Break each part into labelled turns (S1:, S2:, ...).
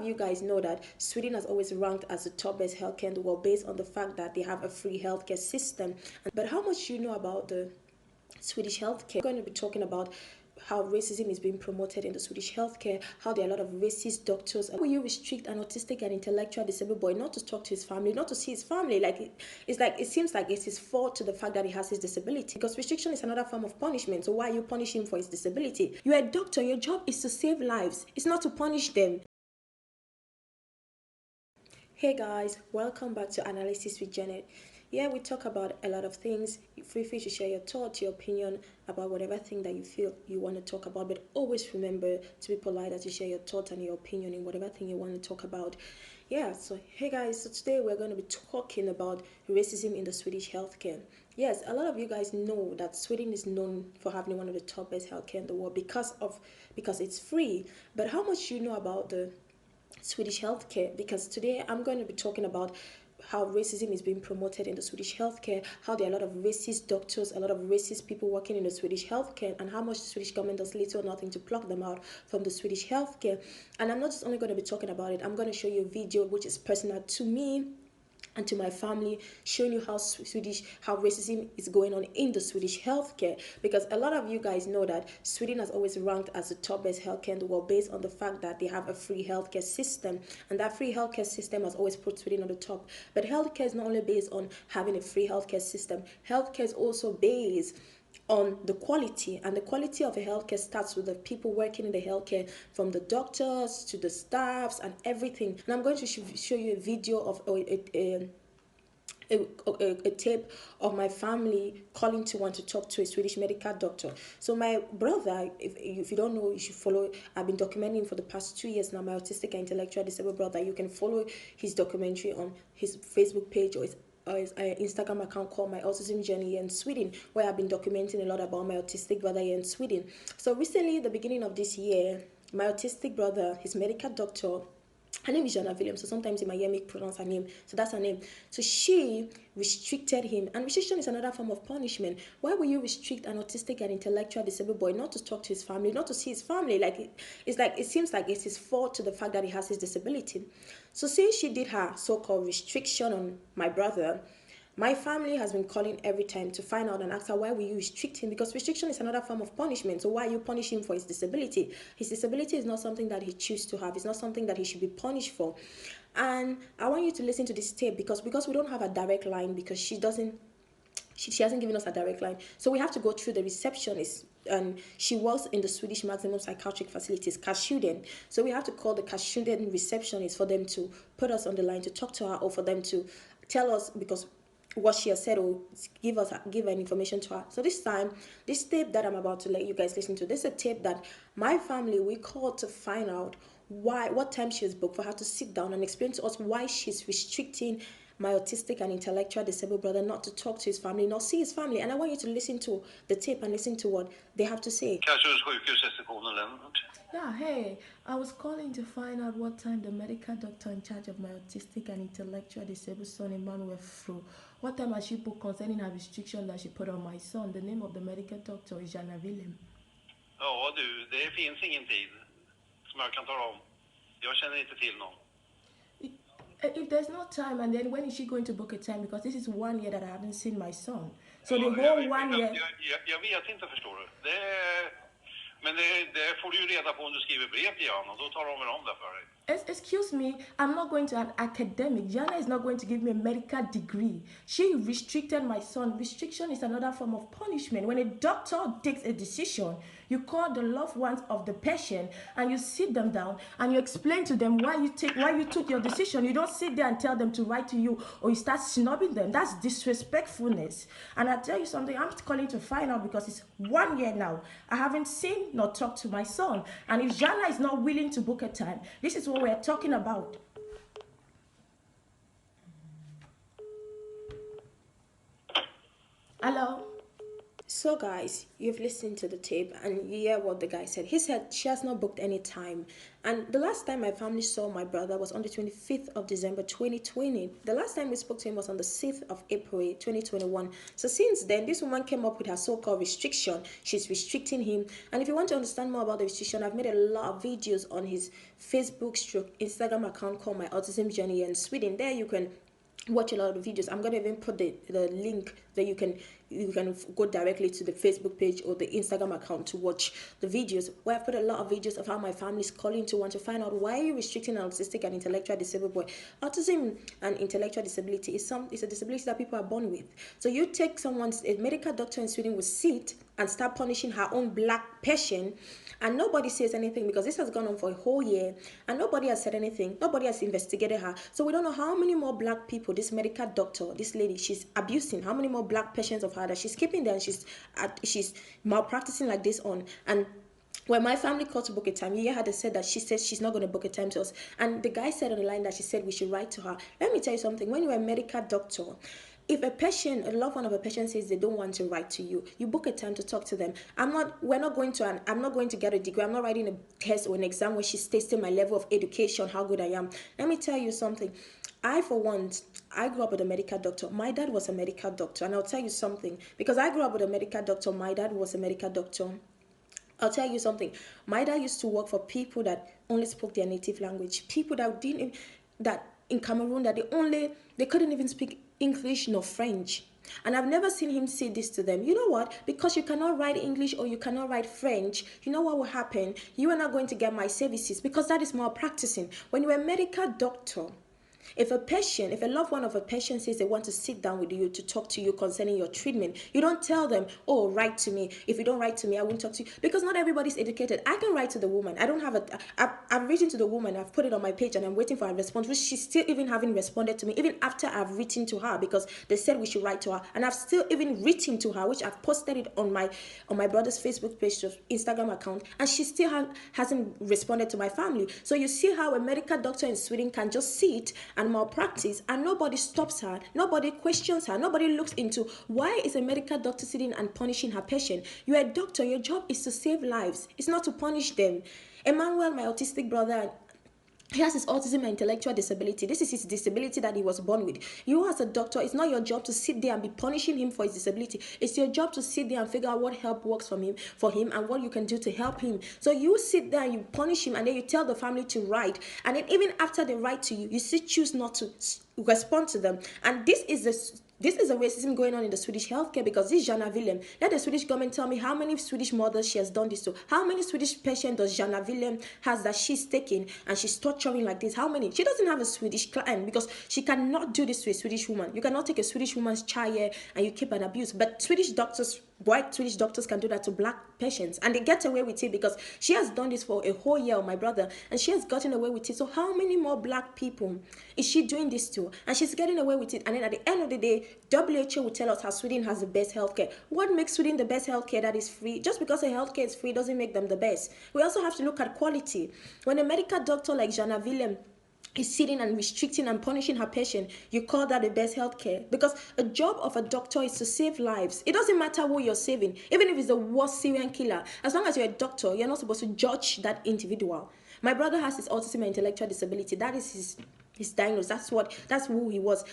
S1: of you guys know that Sweden has always ranked as the top best healthcare in the world based on the fact that they have a free healthcare system. But how much do you know about the Swedish healthcare? We're going to be talking about how racism is being promoted in the Swedish healthcare, how there are a lot of racist doctors. Will you restrict an autistic and intellectual disabled boy not to talk to his family, not to see his family? It seems like it's his fault to the fact that he has his disability, because restriction is another form of punishment. So why are you punishing him for his disability? You're a doctor, your job is to save lives, it's not to punish them. Hey guys, welcome back to Analysis with Janet. Yeah, we talk about a lot of things. Feel free to share your thoughts, your opinion about whatever thing that you feel you want to talk about. But always remember to be polite as you share your thoughts and your opinion in whatever thing you want to talk about. Yeah, so hey guys, so today we're going to be talking about racism in the Swedish healthcare. Yes, a lot of you guys know that Sweden is known for having one of the top best healthcare in the world because it's free. But how much do you know about the Swedish healthcare? Because today I'm going to be talking about how racism is being promoted in the Swedish healthcare, how there are a lot of racist doctors, a lot of racist people working in the Swedish healthcare, and how much the Swedish government does little or nothing to pluck them out from the Swedish healthcare. And I'm not just only going to be talking about it, I'm going to show you a video which is personal to me and to my family, showing you how racism is going on in the Swedish healthcare. Because a lot of you guys know that Sweden has always ranked as the top best healthcare in the world based on the fact that they have a free healthcare system, and that free healthcare system has always put Sweden on the top. But healthcare is not only based on having a free healthcare system, healthcare is also based on the quality, and the quality of a healthcare starts with the people working in the healthcare, from the doctors to the staffs and everything. And I'm going to show you a video of a tape of my family calling to want to talk to a Swedish medical doctor. So my brother, if you don't know, you should follow. I've been documenting for the past 2 years now, my autistic and intellectual disabled brother. You can follow his documentary on his Facebook page or his Instagram account called My Autism Journey here in Sweden, where I've been documenting a lot about my autistic brother here in Sweden. So recently, the beginning of this year, my autistic brother, his medical doctor, her name is Jeanette, so sometimes you might hear me pronounce her name. So that's her name. So she restricted him. And restriction is another form of punishment. Why will you restrict an autistic and intellectual disabled boy not to talk to his family, not to see his family? It seems like it's his fault to the fact that he has his disability. So since she did her so-called restriction on my brother, my family has been calling every time to find out and ask her, why will you restrict him? Because restriction is another form of punishment. So why are you punishing him for his disability? His disability is not something that he chooses to have. It's not something that he should be punished for. And I want you to listen to this tape because we don't have a direct line, because she hasn't given us a direct line. So we have to go through the receptionist. And she works in the Swedish maximum psychiatric facilities, Kasjuden. So we have to call the Kasjuden receptionist for them to put us on the line to talk to her, or for them to tell us, because what she has said, or give an information to her. So this time, this tape that I'm about to let you guys listen to, this is a tape that my family, we called to find out what time she has booked for her to sit down and explain to us why she's restricting my autistic and intellectual disabled brother not to talk to his family, not see his family. And I want you to listen to the tape and listen to what they have to say.
S2: Yeah, hey, I was calling to find out what time the medical doctor in charge of my autistic and intellectual disabled son Emmanuel through. What time has she booked concerning her restriction that she put on my son? The name of the medical doctor is Jeanette.
S3: Ja du, det finns ingen tid som jag kan tala om. Jag känner inte till någon.
S2: If there's no time, and then when is she going to book a time? Because this is 1 year that I haven't seen my son. So the whole 1 year...
S3: Jag vet inte, förstår du. Men det får du ju reda på om du skriver brev till Jan, och då tar de väl om det för dig.
S2: Excuse me, I'm not going to an academic. Jana is not going to give me a medical degree. She restricted my son. Restriction is another form of punishment. When a doctor takes a decision, you call the loved ones of the patient and you sit them down and you explain to them why you took your decision. You don't sit there and tell them to write to you, or you start snubbing them. That's disrespectfulness. And I tell you something, I'm calling to find out because it's 1 year now. I haven't seen nor talked to my son. And if Jana is not willing to book a time, this is what we're talking about. Hello?
S1: So, guys, you've listened to the tape and you hear what the guy said. He said she has not booked any time. And the last time my family saw my brother was on the 25th of December 2020. The last time we spoke to him was on the 6th of April 2021. So, since then, this woman came up with her so called restriction. She's restricting him. And if you want to understand more about the restriction, I've made a lot of videos on his Facebook stroke Instagram account called My Autism Journey in Sweden. There you can watch a lot of videos. I'm gonna even put the link that you can go directly to the Facebook page or the Instagram account to watch the videos, where I put a lot of videos of how my family is calling to want to find out why are you restricting an autistic and intellectual disabled boy. Autism and intellectual disability is a disability that people are born with. So you take a medical doctor in Sweden will sit and start punishing her own black patient, and nobody says anything because this has gone on for a whole year and nobody has said anything. Nobody has investigated her. So we don't know how many more black people this medical doctor, this lady, she's abusing, how many more black patients of her that she's keeping there and she's malpracticing like this on. And when my family called to book a time, you had said that she said she's not going to book a time to us. And the guy said on the line that she said we should write to her. Let me tell you something. When you're a medical doctor, if a loved one of a patient says they don't want to write to you, you book a time to talk to them. I'm not going to get a degree. I'm not writing a test or an exam where she's testing my level of education, how good I am. Let me tell you something. I grew up with a medical doctor. My dad was a medical doctor. And I'll tell you something. Because I grew up with a medical doctor, my dad was a medical doctor. I'll tell you something. My dad used to work for people that only spoke their native language. People that in Cameroon that they couldn't even speak English nor French. And I've never seen him say this to them. You know what? Because you cannot write English or you cannot write French, you know what will happen? You are not going to get my services because that is malpracticing. When you're a medical doctor, if a loved one of a patient says they want to sit down with you to talk to you concerning your treatment, you don't tell them, oh, write to me. If you don't write to me, I won't talk to you. Because not everybody's educated. I can write to the woman. I've written to the woman. I've put it on my page and I'm waiting for a response, which she still even haven't responded to me, even after I've written to her because they said we should write to her. And I've still even written to her, which I've posted it on my brother's Facebook page, Instagram account, and she still hasn't responded to my family. So you see how a medical doctor in Sweden can just sit and malpractice and nobody stops her, nobody questions her, nobody looks into why is a medical doctor sitting and punishing her patient. You're a doctor, your job is to save lives, it's not to punish them. Emmanuel, my autistic brother, he has his autism and intellectual disability. This is his disability that he was born with. You as a doctor, it's not your job to sit there and be punishing him for his disability. It's your job to sit there and figure out what help works for him and what you can do to help him. So you sit there and you punish him and then you tell the family to write. And then even after they write to you, you still choose not to respond to them. And this is a racism going on in the Swedish healthcare because this Jana Willem, let the Swedish government tell me how many Swedish mothers she has done this to. How many Swedish patients does Jana Willem has that she's taking and she's torturing like this? How many? She doesn't have a Swedish client because she cannot do this to a Swedish woman. You cannot take a Swedish woman's child here and you keep an abuse. But white Swedish doctors can do that to black patients and they get away with it because she has done this for a whole year with my brother and she has gotten away with it. So how many more black people is she doing this to? And she's getting away with it. And then at the end of the day, WHO will tell us how Sweden has the best healthcare. What makes Sweden the best healthcare that is free? Just because a healthcare is free doesn't make them the best. We also have to look at quality. When a medical doctor like Jana Willem is sitting and restricting and punishing her patient, you call that the best healthcare? Because a job of a doctor is to save lives. It doesn't matter who you're saving, even if it's the worst serial killer. As long as you're a doctor, you're not supposed to judge that individual. My brother has his autism and intellectual disability. That is his diagnosis. That's who he was.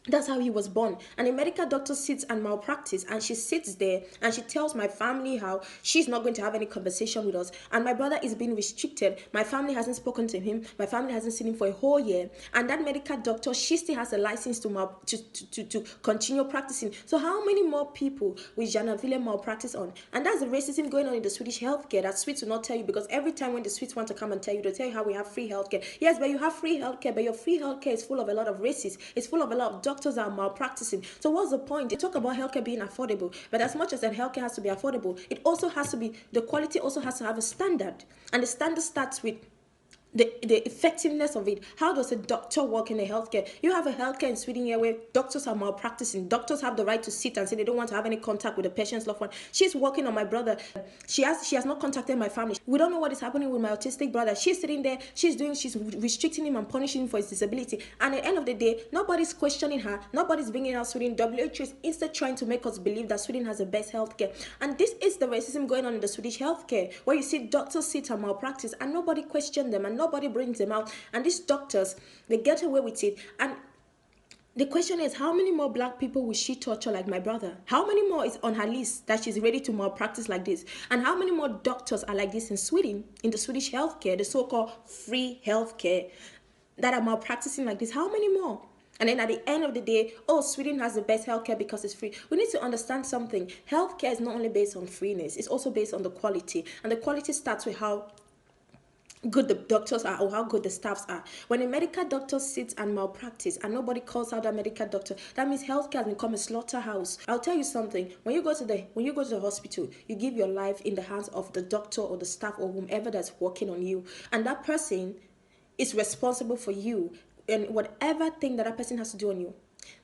S1: That's how he was born. And a medical doctor sits and malpractice and she sits there and she tells my family how she's not going to have any conversation with us. And my brother is being restricted. My family hasn't spoken to him. My family hasn't seen him for a whole year. And that medical doctor, she still has a license to continue practicing. So how many more people will Jana Willem malpractice on? And that's the racism going on in the Swedish healthcare that Swedes will not tell you, because every time when the Swedes want to come and tell you, they'll tell you how we have free healthcare. Yes, but you have free healthcare, but your free healthcare is full of a lot of racists. It's full of a lot of doctors are malpracticing. So what's the point? They talk about healthcare being affordable, but as much as that healthcare has to be affordable, it also has to be, the quality also has to have a standard. And the standard starts with the effectiveness of it. How does a doctor work in a healthcare? You have a healthcare in Sweden here where doctors are malpracticing. Doctors have the right to sit and say they don't want to have any contact with the patient's loved one. She's working on my brother. She has not contacted my family. We don't know what is happening with my autistic brother. She's sitting there, she's restricting him and punishing him for his disability. And at the end of the day, nobody's questioning her, nobody's bringing out Sweden. WHO is instead trying to make us believe that Sweden has the best healthcare. And this is the racism going on in the Swedish healthcare, where you see doctors sit and malpractice and nobody questions them and nobody brings them out. And these doctors, they get away with it. And the question is, how many more black people will she torture like my brother? How many more is on her list that she's ready to malpractice like this? And how many more doctors are like this in Sweden, in the Swedish healthcare, the so-called free healthcare, that are malpracticing like this? How many more? And then at the end of the day, oh, Sweden has the best healthcare because it's free. We need to understand something. Healthcare is not only based on freeness, it's also based on the quality. And the quality starts with how good the doctors are or how good the staffs are. When a medical doctor sits and malpractice and nobody calls out a medical doctor, that means healthcare has become a slaughterhouse. I'll tell you something. When you go to the hospital, you give your life in the hands of the doctor or the staff or whomever that's working on you, and that person is responsible for you and whatever thing that person has to do on you.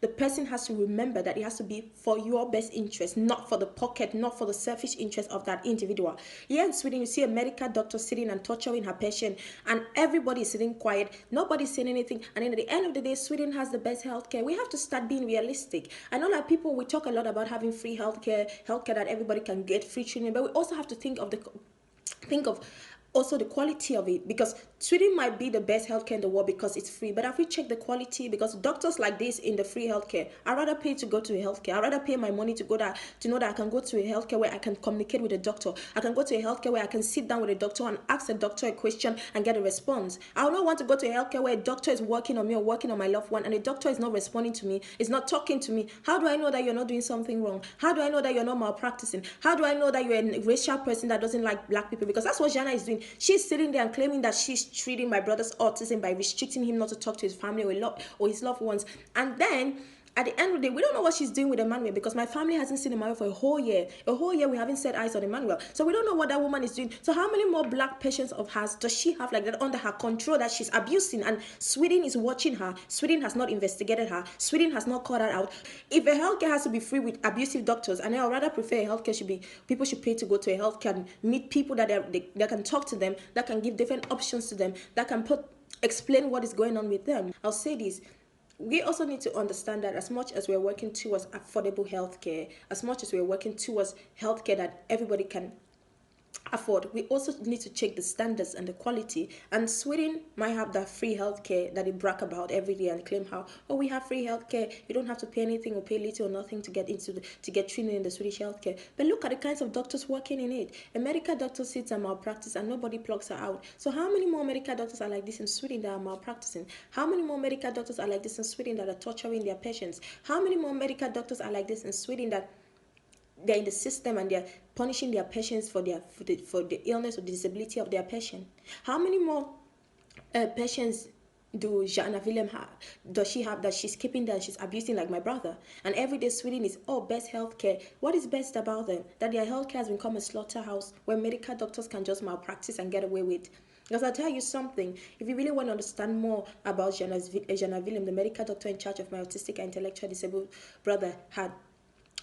S1: The person has to remember that it has to be for your best interest, not for the pocket, not for the selfish interest of that individual. Here in Sweden, you see a medical doctor sitting and torturing her patient, and everybody is sitting quiet. Nobody's saying anything. And then at the end of the day, Sweden has the best healthcare. We have to start being realistic. I know that people, we talk a lot about having free healthcare that everybody can get, free treatment, but we also have to think of also the quality of it, because Sweden might be the best healthcare in the world because it's free, but have we checked the quality? Because doctors like this in the free healthcare, I'd rather pay to go to a healthcare. I'd rather pay my money to go there, to know that I can go to a healthcare where I can communicate with a doctor. I can go to a healthcare where I can sit down with a doctor and ask a doctor a question and get a response. I would not want to go to a healthcare where a doctor is working on me or working on my loved one and a doctor is not responding to me, is not talking to me. How do I know that you're not doing something wrong? How do I know that you're not malpracticing? How do I know that you're a racial person that doesn't like black people? Because that's what Jana is doing. She's sitting there and claiming that she's treating my brother's autism by restricting him not to talk to his family or his loved ones. And then at the end of the day, we don't know what she's doing with Emmanuel, because my family hasn't seen Emmanuel for a whole year. A whole year we haven't set eyes on Emmanuel. So we don't know what that woman is doing. So how many more black patients of hers does she have like that under her control that she's abusing? And Sweden is watching her. Sweden has not investigated her. Sweden has not called her out. If a healthcare has to be free with abusive doctors, and I would rather prefer a healthcare should be, people should pay to go to a healthcare and meet people that can talk to them, that can give different options to them, that can explain what is going on with them. I'll say this. We also need to understand that as much as we're working towards affordable healthcare, as much as we're working towards healthcare that everybody can afford, we also need to check the standards and the quality. And Sweden might have that free healthcare that they brag about every day and claim how, oh, we have free healthcare, you don't have to pay anything or pay little or nothing to get treated in the Swedish healthcare. But look at the kinds of doctors working in it. A medical doctor sits and malpractice and nobody plugs her out. So how many more medical doctors are like this in Sweden that are malpracticing? How many more medical doctors are like this in Sweden that are torturing their patients? How many more medical doctors are like this in Sweden that they're in the system and they're punishing their patients for the illness or disability of their patient? How many more patients do Jana Willem have? Does she have that she's keeping that she's abusing like my brother? And every day Sweden is, oh, best healthcare. What is best about them? That their healthcare has become a slaughterhouse where medical doctors can just malpractice and get away with. Because I'll tell you something, if you really want to understand more about Jana Willem, the medical doctor in charge of my autistic and intellectually disabled brother, had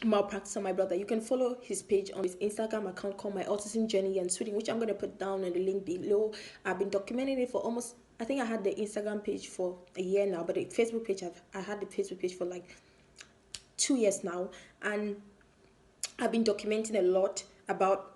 S1: malpractice on my brother, you can follow his page on his Instagram account called My Autism Journey in Sweden, which I'm going to put down in the link below. I've been documenting it for almost, I think I had the Instagram page for a year now, but the Facebook page, I had the Facebook page for like 2 years now, and I've been documenting a lot about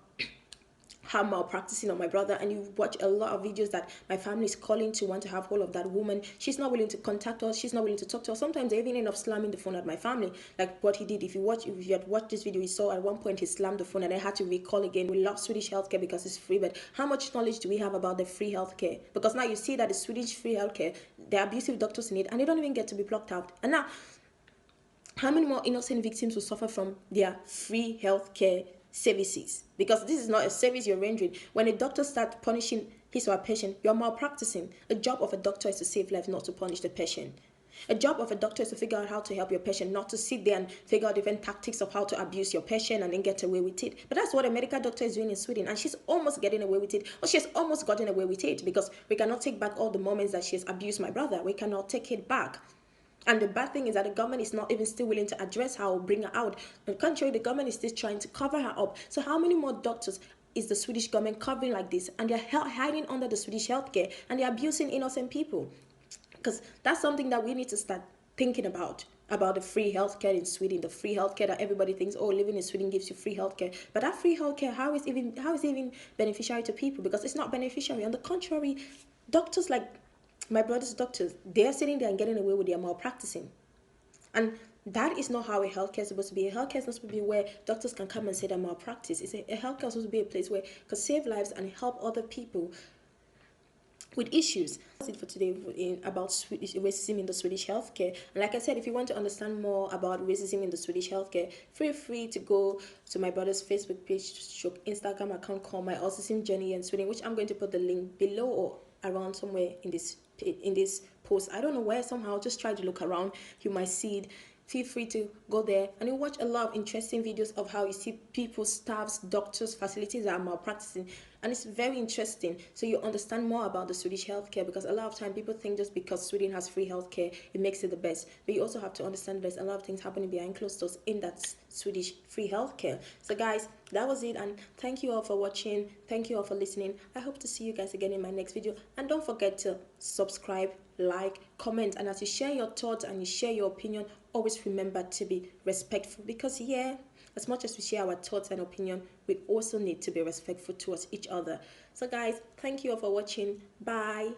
S1: how malpracticing on my brother. And you watch a lot of videos that my family is calling to want to have hold of that woman. She's not willing to contact us. She's not willing to talk to us. Sometimes they even end up slamming the phone at my family, like what he did. If you had watched this video, you saw at one point he slammed the phone and I had to recall again. We love Swedish healthcare because it's free, but how much knowledge do we have about the free healthcare? Because now you see that the Swedish free healthcare, there are abusive doctors in it and they don't even get to be plucked out. And now, how many more innocent victims will suffer from their free healthcare services? Because this is not a service you're rendering. When a doctor starts punishing his or her patient, you're malpracticing. The job of a doctor is to save lives, not to punish the patient. A job of a doctor is to figure out how to help your patient, not to sit there and figure out different tactics of how to abuse your patient and then get away with it. But that's what a medical doctor is doing in Sweden, and she's almost getting away with it. Or she has almost gotten away with it, because we cannot take back all the moments that she has abused my brother. We cannot take it back. And the bad thing is that the government is not even still willing to address her or bring her out. On the contrary, the government is still trying to cover her up. So how many more doctors is the Swedish government covering like this? And they're hiding under the Swedish healthcare, and they're abusing innocent people. Because that's something that we need to start thinking about the free healthcare in Sweden, the free healthcare that everybody thinks, oh, living in Sweden gives you free healthcare. But that free healthcare, how is it even beneficiary to people? Because it's not beneficiary. On the contrary, doctors like my brother's doctors, they're sitting there and getting away with their malpracticing. And that is not how a healthcare is supposed to be. A healthcare is not supposed to be where doctors can come and say they're malpractice. A healthcare is supposed to be a place where you can save lives and help other people with issues. That's it for today about racism in the Swedish healthcare. And like I said, if you want to understand more about racism in the Swedish healthcare, feel free to go to my brother's Facebook page, Instagram account called My Autism Journey in Sweden, which I'm going to put the link below or around somewhere in this post. I don't know where, somehow just try to look around, you might see it. Feel free to go there and you watch a lot of interesting videos of how you see people, staffs, doctors, facilities that are malpracticing, and it's very interesting, so you understand more about the Swedish healthcare. Because a lot of time people think just because Sweden has free healthcare it makes it the best, but you also have to understand there's a lot of things happening behind closed doors in that Swedish free healthcare. So guys, that was it, and thank you all for watching, thank you all for listening. I hope to see you guys again in my next video, and don't forget to subscribe, like, comment, and as you share your thoughts and you share your opinion, always remember to be respectful, because as much as we share our thoughts and opinion, we also need to be respectful towards each other. So guys, thank you all for watching. Bye.